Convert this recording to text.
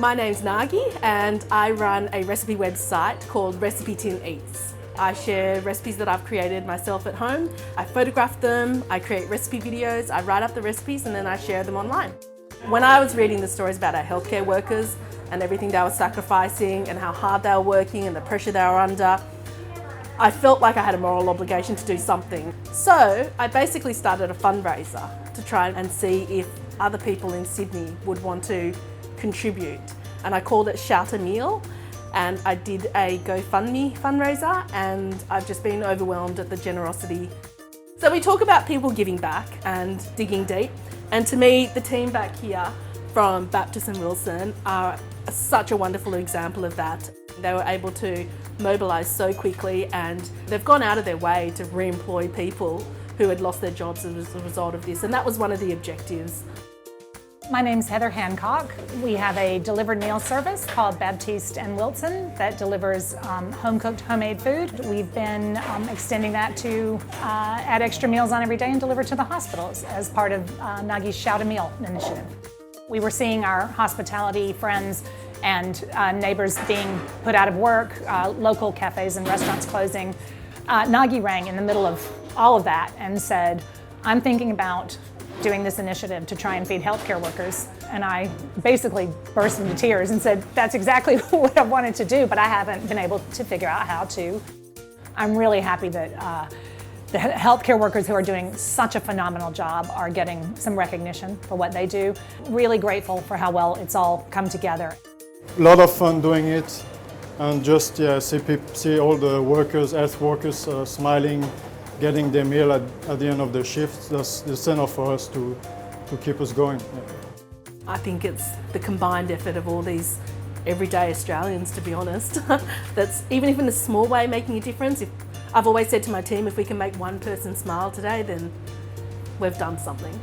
My name's Nagi and I run a recipe website called RecipeTin Eats. I share recipes that I've created myself at home. I photograph them, I create recipe videos, I write up the recipes and then I share them online. When I was reading the stories about our healthcare workers and everything they were sacrificing and how hard they were working and the pressure they were under, I felt like I had a moral obligation to do something. So I basically started a fundraiser to try and see if other people in Sydney would want to contribute. And I called it Shout a Meal, and I did a GoFundMe fundraiser, and I've just been overwhelmed at the generosity. So we talk about people giving back and digging deep, and to me the team back here from Baptist and Wilson are such a wonderful example of that. They were able to mobilise so quickly and they've gone out of their way to re-employ people who had lost their jobs as a result of this, and that was one of the objectives. My name's Heather Hancock. We have a delivered meal service called Baptiste and Wilson that delivers home-cooked, homemade food. We've been extending that to add extra meals on every day and deliver to the hospitals as part of Nagi's Shout a Meal initiative. We were seeing our hospitality friends and neighbors being put out of work, local cafes and restaurants closing. Nagi rang in the middle of all of that and said, I'm thinking about doing this initiative to try and feed healthcare workers. And I basically burst into tears and said, that's exactly what I wanted to do, but I haven't been able to figure out how to. I'm really happy that the healthcare workers who are doing such a phenomenal job are getting some recognition for what they do. Really grateful for how well it's all come together. A lot of fun doing it, and just see all the workers, health workers smiling, getting their meal at the end of the shift. That's the center for us to keep us going. Yeah. I think it's the combined effort of all these everyday Australians, to be honest, that's even if in a small way making a difference. I've always said to my team, if we can make one person smile today, then we've done something.